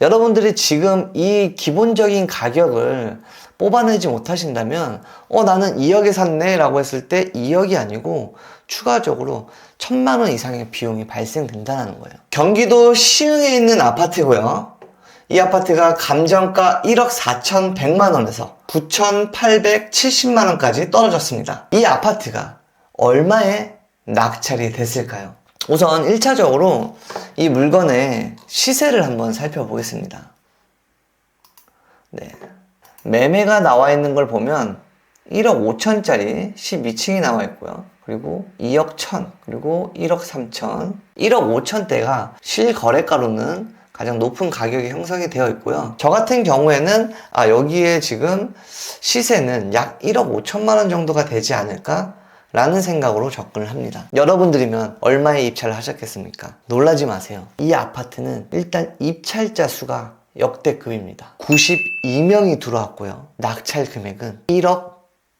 여러분들이 지금 이 기본적인 가격을 뽑아내지 못하신다면 나는 2억에 샀네 라고 했을 때 2억이 아니고 추가적으로 1,000만 원 이상의 비용이 발생된다는 거예요. 경기도 시흥에 있는 아파트고요. 이 아파트가 감정가 1억 4,100만 원에서 9,870만 원까지 떨어졌습니다. 이 아파트가 얼마에 낙찰이 됐을까요? 우선 1차적으로 이 물건의 시세를 한번 살펴보겠습니다. 네. 매매가 나와 있는 걸 보면 1억 5천짜리 12층이 나와 있고요. 그리고 2억 1천, 그리고 1억 3천, 1억 5천대가 실거래가로는 가장 높은 가격이 형성이 되어 있고요. 저 같은 경우에는 여기에 지금 시세는 약 1억 5천만 원 정도가 되지 않을까? 라는 생각으로 접근을 합니다. 여러분들이면 얼마에 입찰을 하셨겠습니까? 놀라지 마세요. 이 아파트는 일단 입찰자 수가 역대급입니다. 92명이 들어왔고요. 낙찰 금액은 1억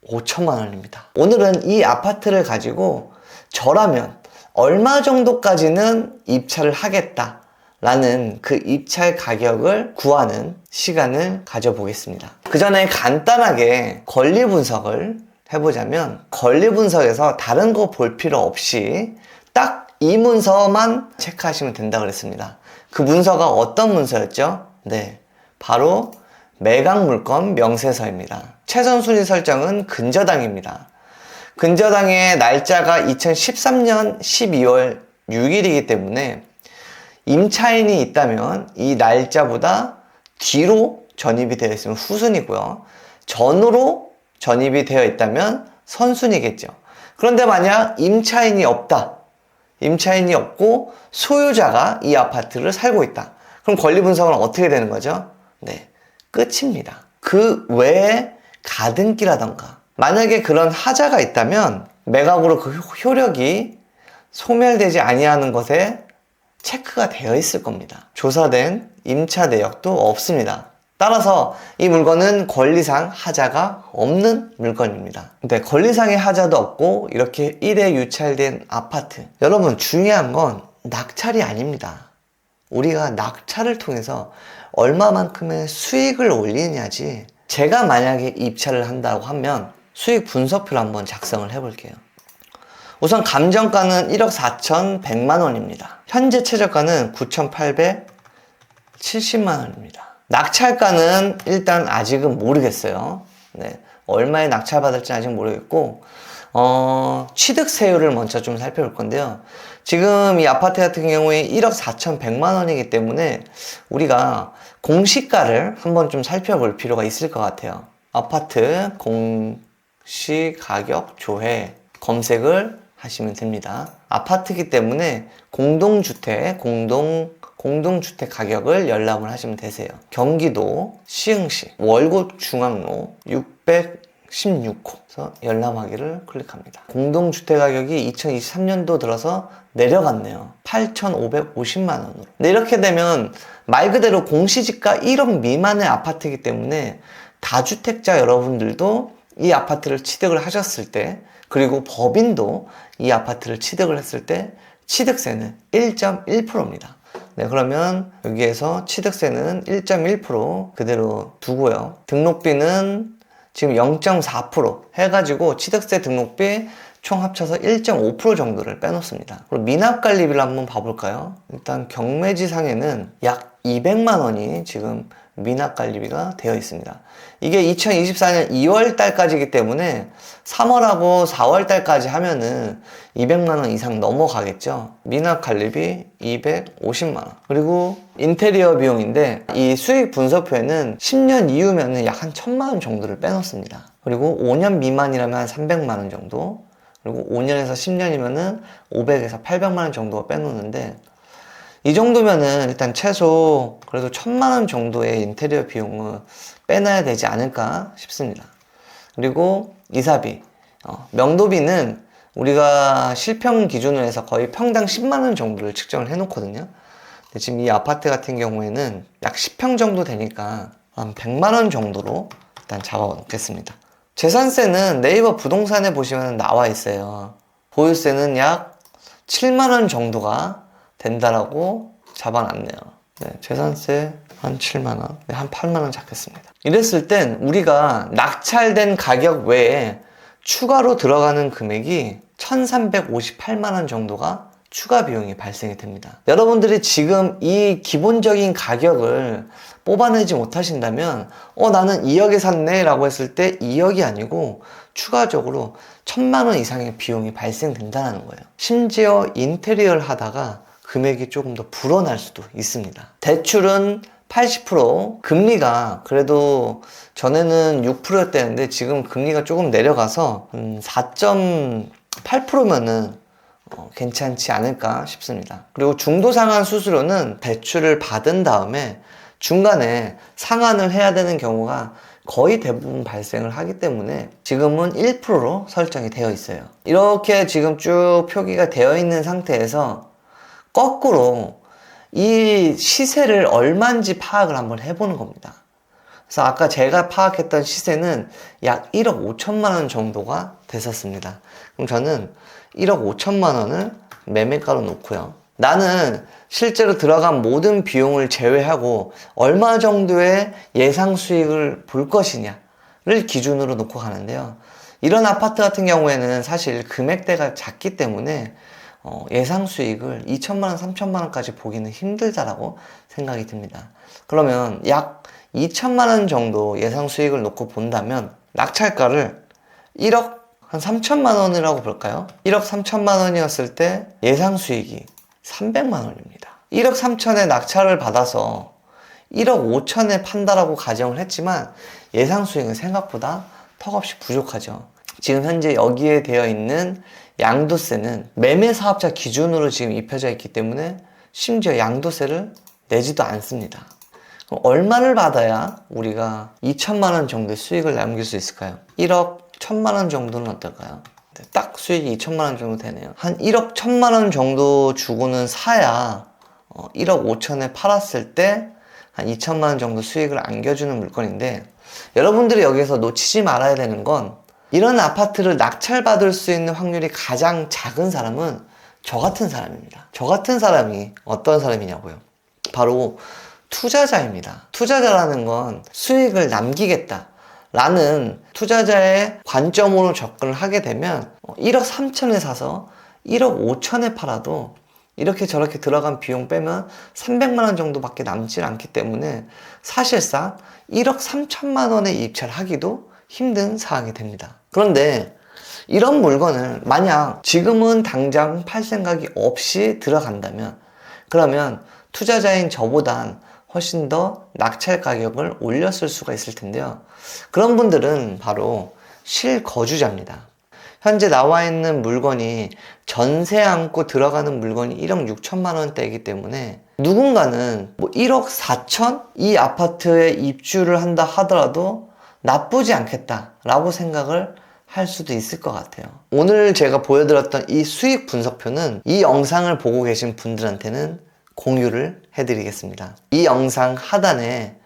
5천만 원입니다. 오늘은 이 아파트를 가지고 저라면 얼마 정도까지는 입찰을 하겠다 라는 그 입찰 가격을 구하는 시간을 가져보겠습니다. 그 전에 간단하게 권리 분석을 해보자면, 권리 분석에서 다른 거 볼 필요 없이 딱 이 문서만 체크하시면 된다고 그랬습니다. 그 문서가 어떤 문서였죠? 네, 바로 매각물건 명세서입니다. 최선 순위 설정은 근저당입니다. 근저당의 날짜가 2013년 12월 6일이기 때문에 임차인이 있다면 이 날짜보다 뒤로 전입이 되어 있으면 후순위고요. 전으로 전입이 되어 있다면 선순위겠죠. 그런데 만약 임차인이 없다. 임차인이 없고 소유자가 이 아파트를 살고 있다. 그럼 권리 분석은 어떻게 되는 거죠? 네, 끝입니다. 그 외에 가등기라던가 만약에 그런 하자가 있다면 매각으로 그 효력이 소멸되지 아니하는 것에 체크가 되어 있을 겁니다. 조사된 임차 내역도 없습니다. 따라서 이 물건은 권리상 하자가 없는 물건입니다. 근데 권리상의 하자도 없고 이렇게 1회 유찰된 아파트, 여러분 중요한 건 낙찰이 아닙니다. 우리가 낙찰을 통해서 얼마만큼의 수익을 올리냐지, 제가 만약에 입찰을 한다고 하면 수익 분석표를 한번 작성을 해볼게요. 우선 감정가는 1억 4,100만 원입니다. 현재 최저가는 9,870만 원입니다. 낙찰가는 일단 아직은 모르겠어요. 네, 얼마에 낙찰받을지 아직 모르겠고, 취득세율을 먼저 좀 살펴볼 건데요. 지금 이 아파트 같은 경우에 1억 4,100만 원이기 때문에 우리가 공시가를 한번 좀 살펴볼 필요가 있을 것 같아요. 아파트 공시가격 조회 검색을 하시면 됩니다. 아파트이기 때문에 공동주택 가격을 열람을 하시면 되세요. 경기도 시흥시 월곶 중앙로 616호에서 열람하기를 클릭합니다. 공동주택 가격이 2023년도 들어서 내려갔네요. 8,550만 원으로. 근데 이렇게 되면 말 그대로 공시지가 1억 미만의 아파트이기 때문에 다주택자 여러분들도 이 아파트를 취득을 하셨을 때, 그리고 법인도 이 아파트를 취득을 했을 때 취득세는 1.1%입니다. 네, 그러면 여기에서 취득세는 1.1% 그대로 두고요. 등록비는 지금 0.4% 해가지고 취득세 등록비 총 합쳐서 1.5% 정도를 빼놓습니다. 그리고 미납관리비를 한번 봐볼까요? 일단 경매지상에는 약 200만 원이 지금 미납관리비가 되어 있습니다. 이게 2024년 2월 달까지이기 때문에 3월하고 4월 달까지 하면은 200만 원 이상 넘어가겠죠. 미납관리비 250만 원. 그리고 인테리어 비용인데 이 수익 분석표에는 10년 이후면은 약 한 1,000만 원 정도를 빼놓습니다. 그리고 5년 미만이라면 한 300만 원 정도. 그리고 5년에서 10년이면은 500에서 800만 원 정도가 빼놓는데, 이 정도면은 일단 최소 그래도 1,000만 원 정도의 인테리어 비용을 빼놔야 되지 않을까 싶습니다. 그리고 이사비, 명도비는 우리가 실평 기준으로 해서 거의 평당 10만 원 정도를 측정을 해놓거든요. 근데 지금 이 아파트 같은 경우에는 약 10평 정도 되니까 한 100만 원 정도로 일단 잡아놓겠습니다. 재산세는 네이버 부동산에 보시면 나와 있어요. 보유세는 약 7만 원 정도가 된다라고 잡아놨네요. 네, 재산세 한 7만원, 네, 한 8만원 잡겠습니다. 이랬을 땐 우리가 낙찰된 가격 외에 추가로 들어가는 금액이 1358만원 정도가 추가 비용이 발생이 됩니다. 여러분들이 지금 이 기본적인 가격을 뽑아내지 못하신다면 나는 2억에 샀네 라고 했을 때 2억이 아니고 추가적으로 1000만원 이상의 비용이 발생된다는 거예요. 심지어 인테리어를 하다가 금액이 조금 더 불어날 수도 있습니다. 대출은 80%, 금리가 그래도 전에는 6%였대는데 지금 금리가 조금 내려가서 4.8%면은 괜찮지 않을까 싶습니다. 그리고 중도 상환 수수료는 대출을 받은 다음에 중간에 상환을 해야 되는 경우가 거의 대부분 발생을 하기 때문에 지금은 1%로 설정이 되어 있어요. 이렇게 지금 쭉 표기가 되어 있는 상태에서 거꾸로 이 시세를 얼마인지 파악을 한번 해보는 겁니다. 그래서 아까 제가 파악했던 시세는 약 1억 5천만 원 정도가 됐었습니다. 그럼 저는 1억 5천만 원을 매매가로 놓고요. 나는 실제로 들어간 모든 비용을 제외하고 얼마 정도의 예상 수익을 볼 것이냐를 기준으로 놓고 가는데요. 이런 아파트 같은 경우에는 사실 금액대가 작기 때문에 예상 수익을 2천만 원, 3천만 원까지 보기는 힘들다라고 생각이 듭니다. 그러면 약 2천만 원 정도 예상 수익을 놓고 본다면 낙찰가를 1억 한 3천만 원이라고 볼까요? 1억 3천만 원이었을 때 예상 수익이 300만 원입니다. 1억 3천에 낙찰을 받아서 1억 5천에 판다라고 가정을 했지만 예상 수익은 생각보다 턱없이 부족하죠. 지금 현재 여기에 되어 있는 양도세는 매매 사업자 기준으로 지금 입혀져 있기 때문에 심지어 양도세를 내지도 않습니다. 그럼 얼마를 받아야 우리가 2천만 원 정도의 수익을 남길 수 있을까요? 1억 1천만 원 정도는 어떨까요? 딱 수익이 2천만 원 정도 되네요. 한 1억 1천만 원 정도 주고는 사야 1억 5천에 팔았을 때 한 2천만 원 정도 수익을 안겨주는 물건인데, 여러분들이 여기서 놓치지 말아야 되는 건 이런 아파트를 낙찰받을 수 있는 확률이 가장 작은 사람은 저 같은 사람입니다. 저 같은 사람이 어떤 사람이냐고요? 바로 투자자입니다. 투자자라는 건 수익을 남기겠다 라는 투자자의 관점으로 접근을 하게 되면 1억 3천에 사서 1억 5천에 팔아도 이렇게 저렇게 들어간 비용 빼면 300만 원 정도밖에 남지 않기 때문에 사실상 1억 3천만 원에 입찰하기도 힘든 상황이 됩니다. 그런데 이런 물건을 만약 지금은 당장 팔 생각이 없이 들어간다면, 그러면 투자자인 저보단 훨씬 더 낙찰 가격을 올렸을 수가 있을 텐데요. 그런 분들은 바로 실거주자입니다. 현재 나와 있는 물건이 전세 안고 들어가는 물건이 1억 6천만 원대이기 때문에 누군가는 1억 4천? 이 아파트에 입주를 한다 하더라도 나쁘지 않겠다라고 생각을 할 수도 있을 것 같아요. 오늘 제가 보여드렸던 이 수익 분석표는 이 영상을 보고 계신 분들한테는 공유를 해드리겠습니다. 이 영상 하단에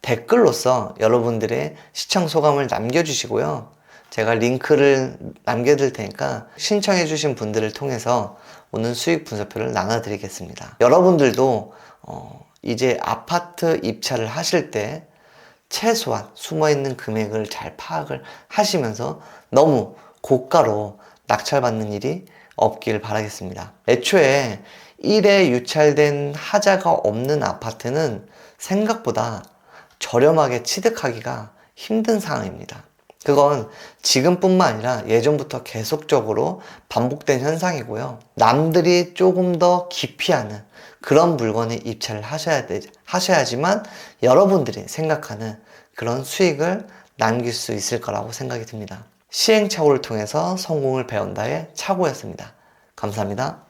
댓글로서 여러분들의 시청 소감을 남겨주시고요. 제가 링크를 남겨둘 테니까 신청해주신 분들을 통해서 오늘 수익 분석표를 나눠드리겠습니다. 여러분들도 이제 아파트 입찰을 하실 때 최소한 숨어있는 금액을 잘 파악을 하시면서 너무 고가로 낙찰받는 일이 없길 바라겠습니다. 애초에 1에 유찰된 하자가 없는 아파트는 생각보다 저렴하게 취득하기가 힘든 상황입니다. 그건 지금뿐만 아니라 예전부터 계속적으로 반복된 현상이고요. 남들이 조금 더 기피하는 그런 물건에 입찰을 하셔야지만 여러분들이 생각하는 그런 수익을 남길 수 있을 거라고 생각이 듭니다. 시행착오를 통해서 성공을 배운다의 착오였습니다. 감사합니다.